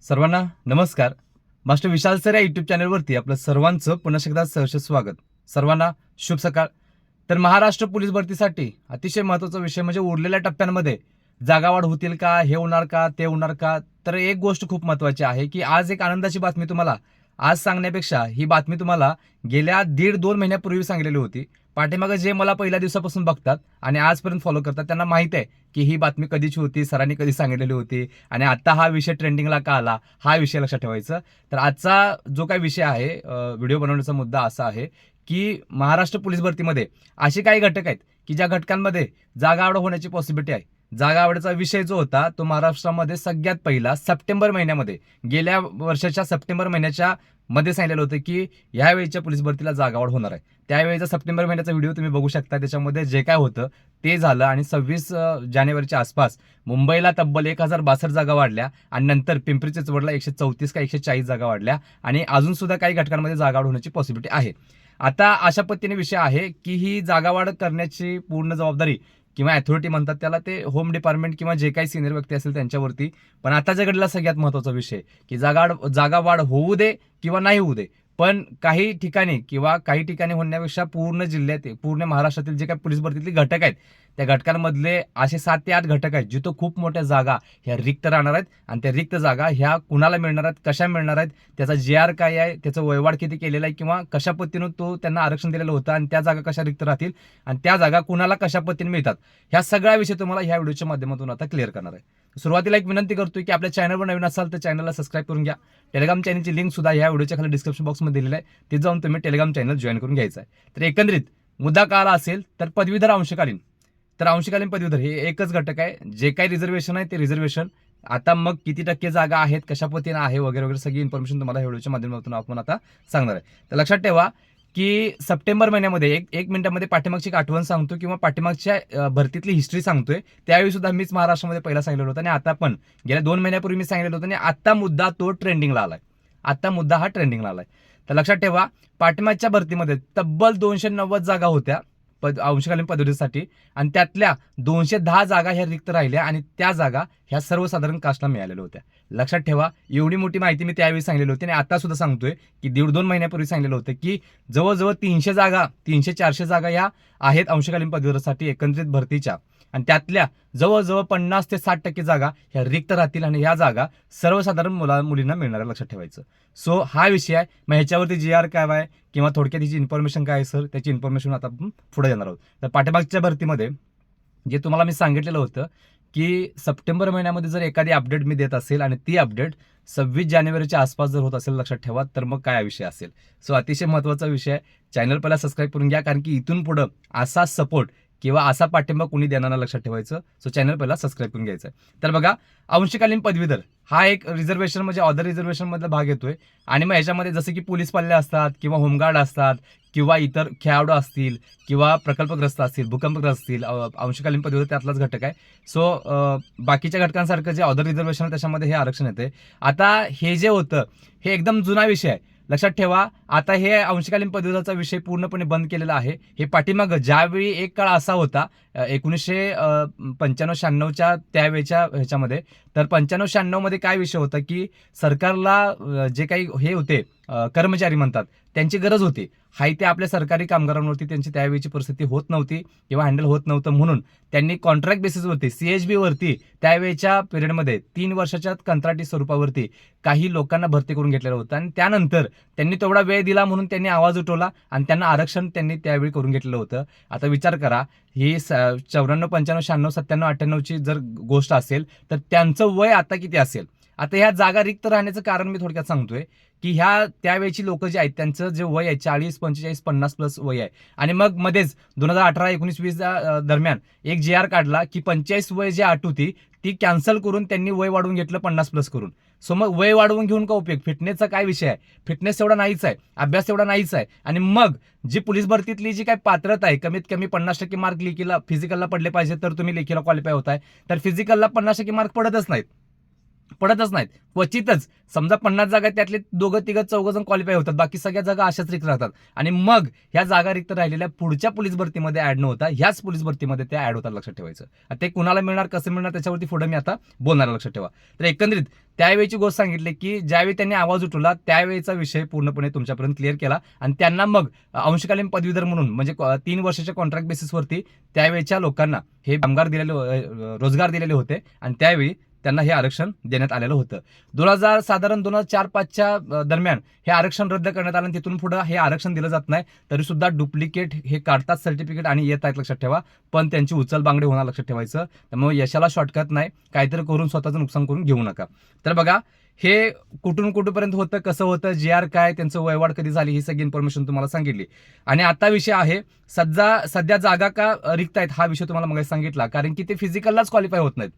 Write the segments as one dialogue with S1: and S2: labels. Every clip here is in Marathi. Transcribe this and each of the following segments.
S1: सर्वांना नमस्कार. मास्टर विशाल सर या यूट्यूब चॅनलवरती आपलं सर्वांचं पुन्हा एकदा सहर्ष स्वागत. सर्वांना शुभ सकाळ. तर महाराष्ट्र पोलीस भरतीसाठी अतिशय महत्त्वाचा विषय म्हणजे उरलेल्या टप्प्यांमध्ये जागावाढ होतील का, हे होणार का, ते होणार का. तर एक गोष्ट खूप महत्त्वाची आहे की आज एक आनंदाची बातमी तुम्हाला आज सांगण्यापेक्षा ही बातमी तुम्हाला गेल्या 1.5-2 महिन्यापूर्वी सांगितलेली होती. पाठीमागे जे मला पहिल्या दिवसापासून बघतात आणि आजपर्यंत फॉलो करतात त्यांना माहित आहे की ही बातमी कधीची होती, सरांनी कधी सांगितलेली होती आणि आता हा विषय ट्रेंडिंगला का आला, हा विषय लक्षात ठेवायचा. तर आजचा जो काही विषय आहे, व्हिडिओ बनवण्याचा मुद्दा असा आहे की महाराष्ट्र पोलीस भरतीमध्ये असे काही घटक आहेत की ज्या घटकांमध्ये जागावाढ होण्याची पॉसिबिलिटी आहे. जागावाढीचा विषय जो होता तो महाराष्ट्रामध्ये सगळ्यात पहिला सप्टेंबर महिन्यामध्ये, गेल्या वर्षाच्या सप्टेंबर महिन्याच्या मध्ये सांगितलेलं होतं की यावेळीच्या पोलीस भरतीला जागावाढ होणार आहे. त्यावेळेचा सप्टेंबर महिन्याचा व्हिडिओ तुम्ही बघू शकता. त्याच्यामध्ये जे काय होतं ते झालं आणि 26 जानेवारीच्या आसपास मुंबईला तब्बल 1062 जागा वाढल्या आणि नंतर पिंपरी चिंचवडला 134 का 140 जागा वाढल्या आणि अजून सुद्धा काही घटकांमध्ये जागावाढ होण्याची पॉसिबिलिटी आहे. आता अशा पद्धतीने विषय आहे की ही जागावाढ करण्याची पूर्ण जबाबदारी किंवा अथॉरिटी म्हणतात त्याला, ते होम डिपार्टमेंट किंवा जे काही सिनियर व्यक्ती असेल त्यांच्यावरती. पण आता घडला सगळ्यात महत्त्वाचा विषय की जागावाढ होऊ दे किंवा नाही होऊ दे, पण काही ठिकाणी किंवा काही ठिकाणी होण्यापेक्षा पूर्ण जिल्ह्यात, पूर्ण महाराष्ट्रातील जे काही पोलीस भरतीतले घटक आहेत त्या घटकांमधले असे 7 ते 8 घटक आहेत जिथं खूप मोठ्या जागा ह्या रिक्त राहणार आहेत आणि त्या रिक्त जागा ह्या कुणाला मिळणार आहेत, कशा मिळणार आहेत, त्याचा JR काय आहे, त्याचं वयवाढ किती केलेला आहे किंवा कशा पद्धतीनं तो त्यांना आरक्षण दिलेलं होतं आणि त्या जागा कशा रिक्त राहतील आणि त्या जागा कुणाला कशा पद्धतीने मिळतात, ह्या सगळ्या विषय तुम्हाला ह्या व्हिडिओच्या माध्यमातून आता क्लिअर करणार आहे. सुरुवातीला एक विनंती करतोय की आपल्या चॅनलवर नवीन असाल तर चॅनलला सबस्क्राईब करून घ्या. टेलिग्राम चॅनलची लिंक सुद्धा ह्या व्हिडिओच्या खाली डिस्क्रिप्शन बॉक्समध्ये दिलेली आहे. ते जाऊन तुम्ही टेलिग्राम चॅनल जॉईन करून घ्यायचा आहे. तर एकंदरीत मुद्दा का आला असेल तर पदवीधर अंशकालीन, तर अंशकालीन पदवीधर हे एकच घटक आहे. जे काही रिझर्वेशन आहे ते रिझर्वेशन आता मग किती टक्के जागा आहेत, कशा पद्धतीने आहे वगैरे वगैरे सगळी इन्फॉर्मेशन तुम्हाला ह्या व्हिडिओच्या माध्यमातून आपण आता सांगणार आहे. तर लक्षात ठेवा की सप्टेंबर महिन्यामध्ये एक मिनिटामध्ये पाठीमागची एक आठवण सांगतो किंवा पाठीमागच्या भरतीतली हिस्ट्री सांगतोय. त्यावेळी सुद्धा मीच महाराष्ट्रामध्ये पहिला सांगितलं होतं आणि आता पण गेल्या 2 महिन्यापूर्वी मी सांगितलं होतं आणि आता मुद्दा तो ट्रेंडिंगला आलाय. आता मुद्दा हा ट्रेंडिंगला आलाय. तर लक्षात ठेवा, पाठीमागच्या भरतीमध्ये तब्बल 290 जागा होत्या अंशकालीन पदवीसाठी आणि त्यातल्या 210 जागा ह्या रिक्त राहिल्या आणि त्या जागा ह्या सर्वसाधारण कास्टला मिळालेल्या होत्या. लक्षात ठेवा, एवढी मोठी माहिती मी त्यावेळी सांगितली होती आणि आता सुद्धा सांगतोय की 1.5-2 महिन्यापूर्वी सांगितलं होतं की जवळजवळ 300-400 जागा ह्या आहेत अंशकालीन पदवीसाठी एकत्रित भरतीच्या आणि त्यातल्या जवळजवळ 50 ते 60% जागा ह्या रिक्त राहतील आणि ह्या जागा सर्वसाधारण मुलींना मिळणार आहे. लक्षात ठेवायचं. सो हा विषय आहे. मग ह्याच्यावरती JR काय आहे किंवा थोडक्यात हिची इन्फॉर्मेशन काय आहे सर, त्याची इन्फॉर्मेशन आता आपण पुढे येणार आहोत. तर पाठीमागच्या भरतीमध्ये जे तुम्हाला मी सांगितलेलं होतं की सप्टेंबर महिन्यामध्ये जर एखादी अपडेट मी देत असेल आणि ती अपडेट 26 जानेवारीच्या आसपास जर होत असेल, लक्षात ठेवा, तर मग काय विषय असेल. सो अतिशय महत्त्वाचा विषय आहे. चॅनल पहिला सबस्क्राईब करून घ्या कारण की इथून पुढं असा सपोर्ट किंवा असा पाठिंबा कुणी देणार ना, लक्षात ठेवायचं. सो चॅनल पहिला सबस्क्राईब करून घ्यायचं. तर बघा, अंशकालीन पदवीधर हा एक रिझर्वेशन म्हणजे ऑदर रिझर्वेशन मधला भाग येतोय आणि मग ह्याच्यामध्ये जसं की पोलीस पल्ले असतात किंवा होमगार्ड असतात किंवा इतर खेळाडू असतील किंवा प्रकल्पग्रस्त असतील, भूकंपग्रस्त असतील, अंशकालीन पदवीधर त्यातलाच घटक आहे. सो बाकीच्या घटकांसारखं जे ऑदर रिझर्वेशन आहे त्याच्यामध्ये हे आरक्षण येते. आता हे जे होतं हे एकदम जुना विषय आहे. लक्षात ठेवा, आता हे अंशकालीन पदवीधरचा विषय पूर्णपणे बंद केलेला आहे. हे पाठीमागं ज्यावेळी एक काळ असा होता 1995-96च्या त्यावेळेच्या ह्याच्यामध्ये, तर 95-96 मध्ये काय विषय होता की सरकारला जे काही हे होते कर्मचारी म्हणतात त्यांची गरज होती. हाय ते आपल्या सरकारी कामगारांवरती त्यांची त्यावेळीची परिस्थिती होत नव्हती किंवा हँडल होत नव्हतं म्हणून त्यांनी कॉन्ट्रॅक्ट बेसिसवरती CHB वरती त्यावेळेच्या पिरियडमध्ये 3 वर्षाच्या कंत्राटी स्वरूपावरती काही लोकांना भरती करून घेतलेलं होतं आणि त्यानंतर त्यांनी तेवढा वेळ दिला म्हणून त्यांनी आवाज उठवला आणि त्यांना आरक्षण त्यांनी त्यावेळी करून घेतलेलं होतं. आता विचार करा, ही 94, 95, 96, 97, 98ची जर गोष्ट असेल तर त्यांचं वय आता किती असेल. आता ह्या जागा रिक्त राहण्याचं कारण मी थोडक्यात सांगतोय की ह्या त्यावेळची लोक जे आहेत त्यांचं जे वय आहे 40, 45, 50 प्लस वय आहे आणि मग मध्येच 2018, 19, 20 दरम्यान एक JR काढला की 45 वय जे अट होती ती कॅन्सल करून त्यांनी वय वाढवून घेतलं 50 प्लस करून. सो मग वय वाढवून घेऊन का उपयोग? फिटनेसचा काय विषय आहे? फिटनेस एवढा नाहीच आहे, अभ्यास एवढा नाहीच आहे आणि मग जी पोलीस भरतीतली जी काय पात्रता आहे, कमीत कमी 50% मार्क लेखीला फिजिकलला पडले पाहिजे तर तुम्ही लेखीला क्वालिफाय होताय. तर फिजिकलला 50% मार्क पडतच नाहीत. पडतच नाहीत. क्वचितच समजा 50 जागा त्यातले दोघं तिघं चौघं क्वालिफाय होतात, बाकी सगळ्या जागा अशाच रिक्त राहतात आणि मग ह्या जागा रिक्त राहिलेल्या पुढच्या पोलीस भरतीमध्ये ऍड न होता ह्याच पोलीस भरतीमध्ये त्या ऍड होतात. लक्षात ठेवायचं. ते कुणाला मिळणार, कसं मिळणार, त्याच्यावरती पुढे मी आता बोलणार. लक्षात ठेवा. तर एकंदरीत त्यावेळीची गोष्ट सांगितली की ज्यावेळी त्यांनी आवाज उठवला त्यावेळीचा विषय पूर्णपणे तुमच्यापर्यंत क्लिअर केला आणि त्यांना मग अंशकालीन पदवीधर म्हणून म्हणजे 3 वर्षाच्या कॉन्ट्रॅक्ट बेसिसवरती त्यावेळेच्या लोकांना हे कामगार रोजगार दिलेले होते आणि त्यावेळी त्यांना हे आरक्षण देण्यात आलेलं होतं. साधारण 2004-5च्या दरम्यान हे आरक्षण रद्द करण्यात आलं आणि तिथून पुढे हे आरक्षण दिलं जात नाही. तरी सुद्धा डुप्लिकेट हे काढतात सर्टिफिकेट आणि येत आहेत. लक्षात ठेवा. पण त्यांची उचल बांगडी होणार. लक्षात ठेवायचं. त्यामुळे यशाला शॉर्टकट नाही. काहीतरी करून स्वतःचं नुकसान करून घेऊ नका. तर बघा हे कुठून कुठपर्यंत होतं, कसं होतं, JR काय, त्यांचं वयवाढ कधी झाली, ही सगळी इन्फॉर्मेशन तुम्हाला सांगितली. आणि आता विषय आहे सध्या जागा का रिक्त आहेत हा विषय तुम्हाला मग सांगितला. कारण की ते फिजिकललाच क्वालिफाय होत नाहीत.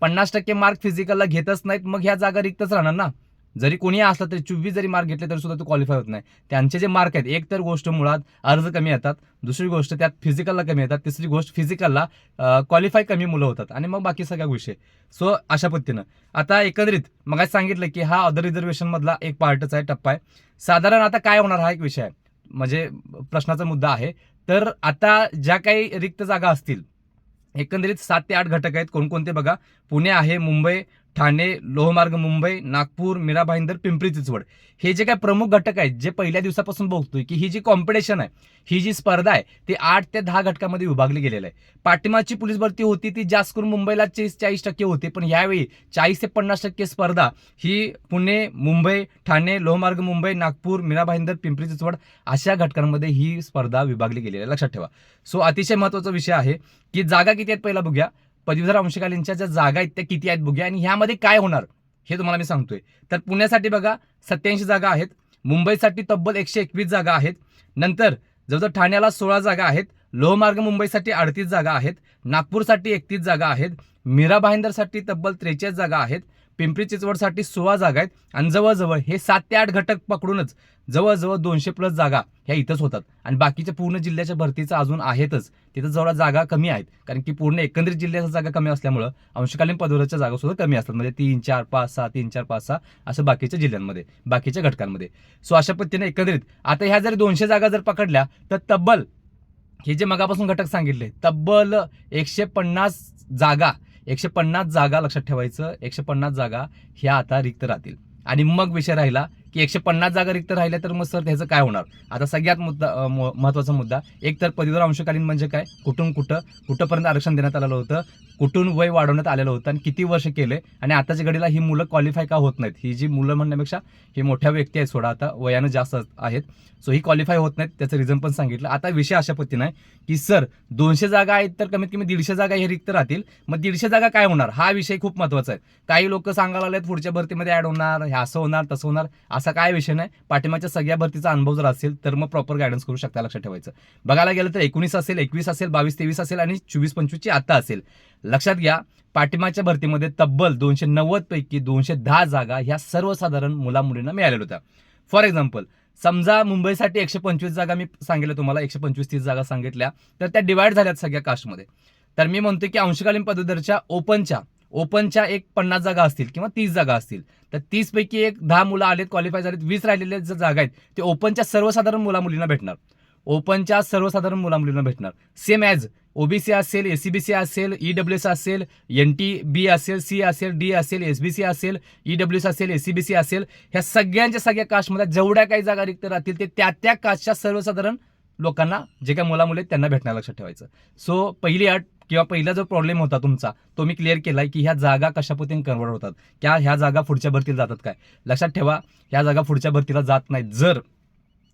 S1: 50% मार्क फिजिकलला घेतच नाहीत. मग ह्या जागा रिक्तच राहणार ना. जरी कोणी असलं तरी 24 जरी मार्क घेतले तरी सुद्धा तो क्वालिफाय होत नाही. त्यांचे जे मार्क आहेत, एक तर गोष्ट मुळात अर्ज कमी येतात, दुसरी गोष्ट त्यात फिजिकलला कमी येतात, तिसरी गोष्ट फिजिकलला क्वालिफाय कमी मुलं होतात आणि मग बाकी सगळ्या गोष्टी. सो अशा पद्धतीनं आता एकंदरीत मग सांगितलं की हा अदर रिझर्वेशन मधला एक पार्टच आहे, टप्पा आहे. साधारण आता काय होणार हा एक विषय आहे, म्हणजे प्रश्नाचा मुद्दा आहे. तर आता ज्या काही रिक्त जागा असतील एकंदरीत 7 ते 8 घटक आहेत. कोणकोणते बघा. पुणे आहे, मुंबई, ठाणे, लोहमार्ग मुंबई, नागपूर, मीरा भाईंदर, पिंपरी चिंचवड. हे जे काही प्रमुख घटक आहेत जे पहिल्या दिवसापासून बघतोय की ही जी कॉम्पिटिशन आहे, ही जी स्पर्धा आहे ती 8 ते 10 घटकामध्ये विभागली गेलेली आहे. पाठिंबाची पोलीस भरती होती ती जास्त करून मुंबईला 40% होती, पण यावेळी 40 ते 50% स्पर्धा ही पुणे, मुंबई, ठाणे, लोहमार्ग मुंबई, नागपूर, मीरा भाईंदर, पिंपरी चिंचवड अशा घटकांमध्ये ही स्पर्धा विभागली गेलेली आहे. लक्षात ठेवा. सो अतिशय महत्त्वाचा विषय आहे की जागा किती आहेत पहिला बघूया. पदवीधर अंशकालीनच्या ज्या जागा आहेत त्या किती आहेत बघूया आणि ह्यामध्ये काय होणार हे तुम्हाला मी सांगतोय. तर पुण्यासाठी बघा 87 जागा आहेत, मुंबईसाठी तब्बल 121 जागा आहेत, नंतर जवळजवळ ठाण्याला 16 जागा आहेत, लोहमार्ग मुंबईसाठी 38 जागा आहेत, नागपूरसाठी 31 जागा आहेत, मीरा भाईंदरसाठी तब्बल 43 जागा आहेत, पिंपरी चिंचवडसाठी 16 जागा आहेत आणि जवळजवळ हे 7 ते 8 घटक पकडूनच जवळजवळ 200+ जागा ह्या इथंच होतात आणि बाकीच्या पूर्ण जिल्ह्याच्या भरतीचं अजून आहेतच. तिथं जवळ जागा कमी आहेत कारण की पूर्ण एकंदरीत जिल्ह्याच्या जागा कमी असल्यामुळं अंशकालीन पदवीधरच्या जागा सुद्धा कमी असतात. म्हणजे 3, 4, 5, 6, 3, 4, 5, 6 असं बाकीच्या जिल्ह्यांमध्ये, बाकीच्या घटकांमध्ये. सो अशा पद्धतीने एकंदरीत आता ह्या जर 200 जागा जर पकडल्या तर तब्बल हे जे मगापासून घटक सांगितले तब्बल 150 जागा लक्षात ठेवायचं. 150 जागा ह्या आता रिक्त राहतील आणि मग विषय राहिला की 150 जागा रिक्त राहिल्या तर मग सर त्याचं काय होणार. आता सगळ्यात महत्वाचा मुद्दा, एक तर पदवीधर अंशकालीन म्हणजे काय, कुठंपर्यंत आरक्षण देण्यात आलेलं होतं, कुठून वय वाढवण्यात आलेलं होतं आणि किती वर्ष केले आणि आताच्या घडीला ही मुलं क्वालिफाय का होत नाहीत. ही जी मुलं म्हणण्यापेक्षा ही मोठ्या व्यक्ती आहेत, सोडा आता वयानं जास्त आहेत, सो ही क्वालिफाय होत नाहीत. त्याचं रिझन पण सांगितलं. आता विषय अशा पद्धतीने आहे की सर 200 जागा आहेत तर कमीत कमी 150 जागा हे रिक्त राहतील. मग 150 जागा काय होणार हा विषय खूप महत्वाचा आहे. काही लोक सांगायला लागलेत पुढच्या भरतीमध्ये ऍड होणार, हे असं होणार तसं होणार, असा काय विषय नाही. पाठिंबाच्या सगळ्या भरतीचा अनुभव जर असेल तर मग प्रॉपर गायडन्स करू शकता. लक्षात ठेवायचं. बघायला गेलं तर 19 असेल, 21 असेल, 22-23 असेल आणि 24-25 ची आता असेल. लक्षात घ्या पाठिंबाच्या भरतीमध्ये तब्बल 290 पैकी 210 जागा ह्या सर्वसाधारण मुला मुलींना मिळालेल्या होत्या. फॉर एक्झाम्पल समजा मुंबईसाठी 125 जागा मी सांगितलं तुम्हाला, 125-30 जागा सांगितल्या तर त्या डिवाइड झाल्यात सगळ्या कास्टमध्ये. तर मी म्हणतो की अंशकालीन पदवीधरच्या ओपनच्या एक 50 जागा असतील किंवा 30 जागा असतील तर 30 पैकी एक 10 मुलं आलेत, क्वालिफाय झालेत, 20 राहिलेल्या ज्या जागा आहेत ते ओपनच्या सर्वसाधारण मुला मुलींना भेटणार. सेम ॲज ओबीसी असेल, एसीबीसी असेल, ईडब्ल्यूएस असेल, NTB असेल, सी असेल, डी असेल, SBC असेल, ईडब्ल्यूएस असेल, एसीबीसी असेल, ह्या सगळ्या कास्टमध्ये जेवढ्या काही जागा रिक्त राहतील ते त्या कास्टच्या सर्वसाधारण लोकांना जे काही मुला मुली आहेत त्यांना भेटणार. लक्षात ठेवायचं. सो पहिली अट किंवा पहिला जो प्रॉब्लेम होता तुमचा तो मी क्लिअर केलाय की ह्या जागा कशा पद्धतीने कन्वर्ट होतात, ह्या जागा पुढच्या भरतीला जातात काय. लक्षात ठेवा ह्या जागा पुढच्या भरतीला जात नाहीत.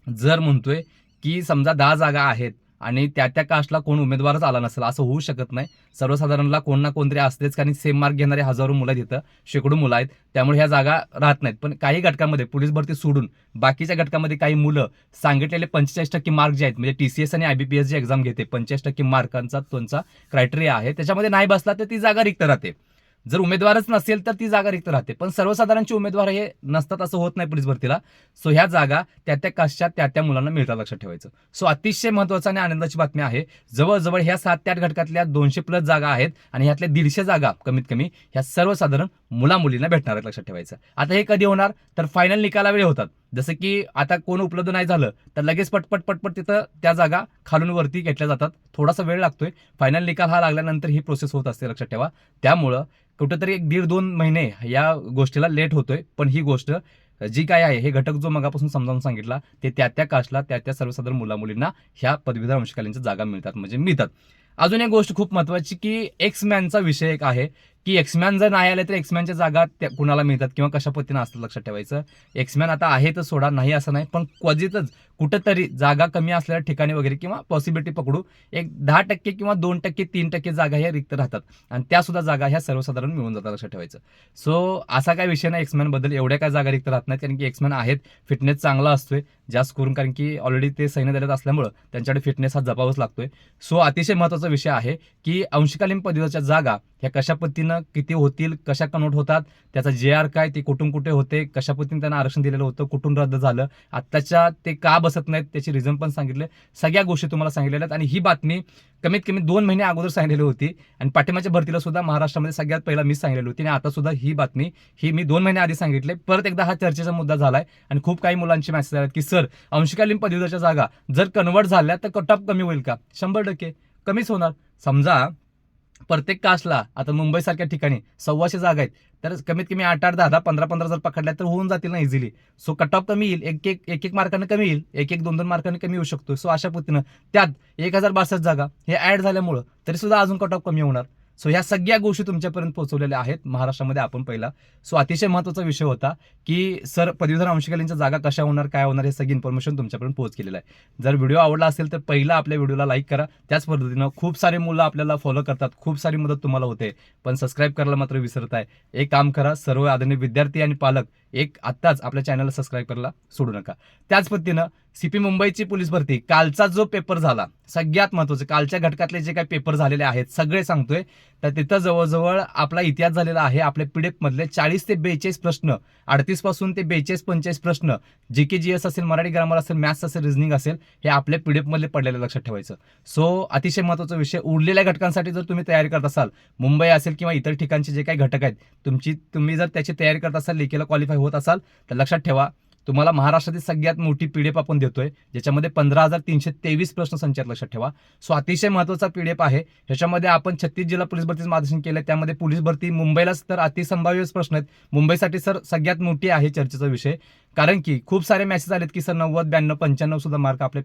S1: जर म्हणतोय की समजा 10 जागा आहेत आणि त्या कास्टला कोण उमेदवारच आला नसेल, असं होऊ शकत नाही. सर्वसाधारणला कोण ना कोणतरी असतेच कारण सेम मार्क घेणारे हजारो मुलं आहेत इथं, शेकडो मुलं आहेत, त्यामुळे ह्या जागा राहत नाहीत. पण काही घटकामध्ये पोलीस भरती सोडून बाकीच्या घटकामध्ये काही मुलं सांगितलेले 45% मार्क जे आहेत, म्हणजे TCS आणि IBPS जी एक्झाम घेते 45% मार्कांचा त्यांचा क्रायटेरिया आहे, त्याच्यामध्ये नाही बसला तर ती जागा रिक्त राहते. जर उमेदवारच नसेल तर ती जागा रिक्त राहते. पण सर्वसाधारणचे उमेदवार हे नसतात असं होत नाही पोलीस भरतीला. सो ह्या जागा त्या कास्टच्या त्या मुलांना मिळतात. लक्षात ठेवायचं. सो अतिशय महत्वाचं आणि आनंदाची बातमी आहे, जवळजवळ ह्या 7 ते 8 घटकातल्या 200+ जागा आहेत आणि ह्यातल्या 150 जागा कमीत कमी ह्या सर्वसाधारण मुला मुलींना भेटणार आहेत, लक्षात ठेवायचं. आता हे कधी होणार, तर फायनल निकालावेळी होतात. जसं की आता कोण उपलब्ध नाही झालं तर लगेच पटपट तिथं त्या जागा खालून वरती घेतल्या जातात. थोडासा वेळ लागतोय. फायनल निकाल हा लागल्यानंतर ही प्रोसेस होत असते, लक्षात ठेवा. त्यामुळं कुठेतरी 1.5-2 महिने या गोष्टीला लेट होतोय, पण ही गोष्ट जी काय आहे, हे घटक जो मगापासून समजावून सांगितला, ते त्या कास्टला, त्या सर्वसाधारण मुला-मुलींना ह्या पदवीधर अंशकालीनच्या जागा मिळतात, म्हणजे मिळतात. अजून एक गोष्ट खूप महत्वाची, की एक्समॅनचा विषय एक आहे, की एक्समॅन जर नाही आले तर एक्समॅनच्या जागा कुणाला मिळतात किंवा कशा पद्धतीनं असतात, लक्षात ठेवायचं. एक्समॅन आता आहे तर सोडा, नाही असं नाही, पण क्वचितच कुठंतरी जागा कमी असलेल्या ठिकाणी वगैरे किंवा पॉसिबिलिटी पकडू एक 10% किंवा 2%, 3% जागा ह्या रिक्त राहतात आणि त्या सुद्धा जागा ह्या सर्वसाधारण मिळून जातात, लक्षात ठेवायचं. सो असा काय विषय नाही एक्समॅन बद्दल, एवढ्या काय जागा रिक्त राहत नाहीत, कारण की एक्समॅन आहेत, फिटनेस चांगला असतोय जास्त करून, कारण की ऑलरेडी ते सैन्य दलात असल्यामुळं त्यांच्याकडे फिटनेस हा जपावाच लागतोय. सो अतिशय महत्वाचा विषय आहे, की अंशकालीन पदवीच्या जागा ह्या कशा पद्धतीनं किती होतील, कशा कन्वर्ट होतात, त्याचा JR काय, ते कुठून कुठे होते, कशा पद्धतीने त्यांना आरक्षण दिलेलं होतं, कुठून रद्द झालं, आत्ताच्या ते का बसत नाहीत त्याची रिझन पण सांगितले, सगळ्या गोष्टी तुम्हाला सांगितलेल्या आहेत. आणि ही बातमी कमीत कमी 2 महिने अगोदर सांगितलेली होती आणि पाठिंबाच्या भरतीला सुद्धा महाराष्ट्रामध्ये सगळ्यात पहिला मीच सांगितलेली होती आणि आता सुद्धा ही बातमी ही मी 2 महिने आधी सांगितले. परत एकदा हा चर्चेचा मुद्दा झालाय आणि खूप काही मुलांचे मेसेज आले की सर, अंशकालीन पदवीधरच्या जागा जर कन्वर्ट झाल्या तर कट ऑफ कमी होईल का? 100% कमीच होणार. समजा प्रत्येक कास्टला आता मुंबईसारख्या ठिकाणी 1,200 जागा आहेत, तर कमीत कमी 8-8, 10-10, 15-15 जर पकडल्या तर होऊन जातील ना इझिली. सो कट ऑफ कमी येईल, एक मार्काने कमी येईल, 2-2 मार्काने कमी येऊ शकतो. सो अशा पद्धतीनं त्यात 1062 जागा हे ऍड झाल्यामुळं तरी सुद्धा अजून कट ऑफ कमी होणार. सो ह्या सगळ्या गोष्टी तुमच्यापर्यंत पोहोचवलेल्या आहेत महाराष्ट्रामध्ये आपण पहिला. सो अतिशय महत्वाचा विषय होता, की सर पदवीधर अंशकालीनच्या जागा कशा होणार, काय होणार, हे सगळी इन्फॉर्मेशन तुमच्यापर्यंत पोहोच केलेलं आहे. जर व्हिडिओ आवडला असेल तर पहिला आपल्या व्हिडिओला लाईक करा. त्याच पद्धतीनं खूप सारे मुलं आपल्याला फॉलो करतात, खूप सारी मदत तुम्हाला होते, पण सबस्क्राईब करायला मात्र विसरत आहे. एक काम करा, सर्व आदरणीय विद्यार्थी आणि पालक आत्ताच आपल्या चॅनलला सबस्क्राईब करायला सोडू नका. त्याच पद्धतीनं CP मुंबईची पोलीस भरती कालचा जो पेपर झाला, सगळ्यात महत्वाचं कालच्या घटकातले जे काही पेपर झालेले आहेत सगळे सांगतोय, तर तिथं जवळजवळ आपला इतिहास झालेला आहे. आपल्या PDF मधले 40 ते 42 प्रश्न, 38 पासून ते 42-45 प्रश्न, GK GS असेल, मराठी ग्रामर असेल, मॅथ्स असेल, रिझनिंग असेल, हे आपल्या PDF मधले पडलेले, लक्षात ठेवायचं. सो अतिशय महत्वाचा विषय, उरलेल्या घटकांसाठी जर तुम्ही तयारी करत असाल, मुंबई असेल किंवा इतर ठिकाणचे जे काही घटक आहेत, तुम्ही जर त्याची तयारी करत असाल, लेखीला क्वालिफाय होत असाल, तर लक्षात ठेवा तुम्हाला महाराष्ट्रातील सगळ्यात मोठी PDF आपण देतोय, ज्याच्यामध्ये 15,323 प्रश्न संच आहेत, लक्षात ठेवा. सो अतिशय महत्वाचा PDF आहे. ह्याच्यामध्ये आपण 36 जिल्हा पोलीस भरतीचं मार्गदर्शन केलंय. त्यामध्ये पोलीस भरती मुंबईलाच तर अतिसंभाव्य प्रश्न आहेत. मुंबईसाठी सर सगळ्यात मोठी आहे चर्चेचा विषय, कारण की खूप सारे मेसेज आलेत की सर 90, 92, 95 सुद्धा मार्क आपल्या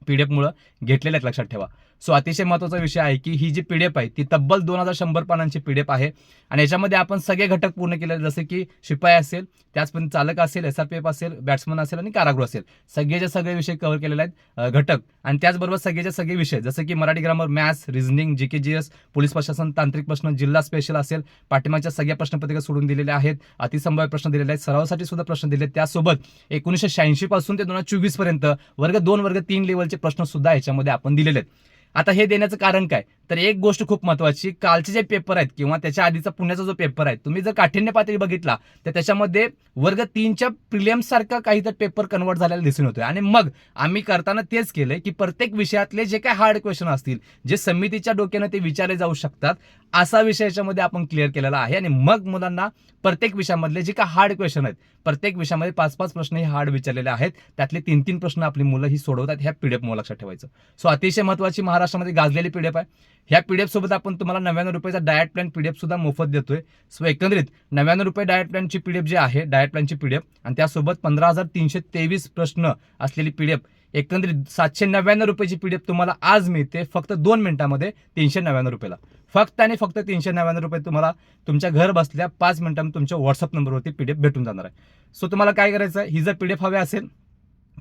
S1: PDF मुळे घेतलेले आहेत, लक्षात ठेवा. सो अतिशय महत्वाचा विषय आहे की ही जी PDF आहे ती तब्बल 2100 पानांची PDF आहे आणि याच्यामध्ये आपण सगळे घटक पूर्ण केले, जसे की शिपाई असेल, त्याचप्रमाणे चालक असेल, SRPF असेल, बॅट्समन असेल आणि कारागृह असेल, सगळेचे सगळे विषय कव्हर केलेले आहेत घटक. आणि त्याचबरोबर सगळेचे सगळे विषय जसे की Marathi grammar, maths, reasoning, GK GS, police प्रशासन, तांत्रिक प्रश्न, जिल्हा स्पेशल असेल, पाठिंबाच्या सगळ्या प्रश्नपत्रिका सोडून दिलेल्या आहेत, अतिसंभाव्य प्रश्न दिलेले आहेत, सरावासाठी सुद्धा प्रश्न दिले आहेत. त्यासोबत 1986 पासून ते 2024 पर्यंत वर्ग 2, वर्ग 3 लेवलचे प्रश्न सुद्धा याच्यामध्ये आपण दिलेले आहेत. आता हे देण्याचं कारण काय, तर एक गोष्ट खूप महत्वाची, कालचे जे पेपर आहेत किंवा त्याच्या आधीचा पुण्याचा जो पेपर आहे, तुम्ही जर काठिण्य पातळी बघितला तर त्याच्यामध्ये वर्ग 3च्या प्रिलिम्स सारखा काहीतरी पेपर कन्वर्ट झालेला दिसून होतोय. आणि मग आम्ही करताना तेच केलंय की प्रत्येक विषयातले जे काही हार्ड क्वेश्चन असतील, जे समितीच्या डोक्यानं ते विचारले जाऊ शकतात, असा विषय याच्यामध्ये आपण क्लिअर केलेला आहे. आणि मग मुलांना प्रत्येक विषयामधले जे काही हार्ड क्वेश्चन आहेत, प्रत्येक विषयामध्ये 5-5 प्रश्न हे हार्ड विचारलेले आहेत, त्यातले 3-3 प्रश्न आपली मुलं ही सोडवतात. ह्या PDF मुळे लक्षात ठेवायचं. सो अतिशय महत्वाची महाराष्ट्रामध्ये गाजलेली PDF आहे. ह्या PDF सोबत आपण तुम्हाला 99 रुपयाचा डायट प्लॅन PDF सुद्धा मोफत देतोय. सो एकंदरीत 99 रुपये डायट प्लॅनची PDF जी आहे, डायट प्लॅनची PDF आणि त्यासोबत 15,323 प्रश्न असलेली PDF, एकंदरीत 799 रुपयाची PDF तुम्हाला आज मिळते फक्त 2 मिनिटांमध्ये 399 रुपयाला. फक्त आणि फक्त 399 रुपये तुम्हाला तुमच्या घर बसल्या 5 मिनिटांमध्ये तुमच्या WhatsApp नंबरवरती PDF भेटून जाणार आहे. सो तुम्हाला काय करायचं आहे, ही जर PDF हवी असेल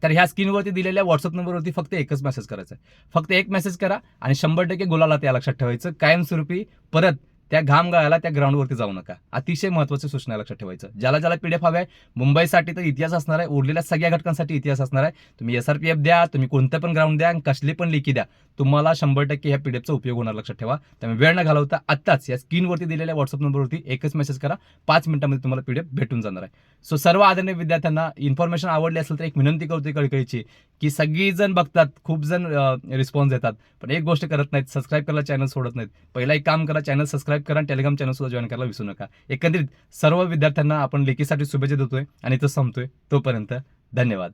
S1: तर ह्या स्क्रीनवरती दिलेल्या WhatsApp नंबरवरती फक्त एकच मेसेज करायचा आहे. फक्त एक मेसेज करा आणि 100% गुलाला त्या, लक्षात ठेवायचं. कायमस्वरूपी परत त्या घाम गाळायला त्या ग्राउंडवरती जाऊ नका. अतिशय महत्वाची सूचना, लक्षात ठेवायचं. ज्याला ज्याला PDF हवा आहे, मुंबईसाठी तर इतिहास असणार आहे, उरलेल्या सगळ्या घटकांसाठी इतिहास असणार आहे. तुम्ही SRPF द्या, तुम्ही कोणतं पण ग्राउंड द्या, कसली पण लेखी द्या, तुम्हाला 100% ह्या PDFचा उपयोग होणार, लक्षात ठेवा. त्यामुळे वेळ न घालवता आत्ताच या स्क्रीनवरती दिलेल्या WhatsApp नंबरवरती एकच मेसेज करा, 5 मिनिटांमध्ये तुम्हाला PDF भेटून जाणार आहे. सो सर्व आदरणीय विद्यार्थ्यांना इन्फॉर्मेशन आवडली असेल तर एक विनंती करतोय कळकळीची, की सगळी जण बघतात, खूप जण रिस्पॉन्स देतात, पण एक गोष्ट करत नाहीत, सबस्क्राईब करायला चॅनल सोडत नाहीत. पहिला एक काम करा, चॅनल सबस्क्राईब सबस्क्राईब करा आणि टेलिग्राम चॅनल सुद्धा जॉईन करायला विसरू नका. एकंदरीत सर्व विद्यार्थ्यांना आपण लेखीसाठी शुभेच्छा देतोय आणि इथं संपतोय. तोपर्यंत धन्यवाद.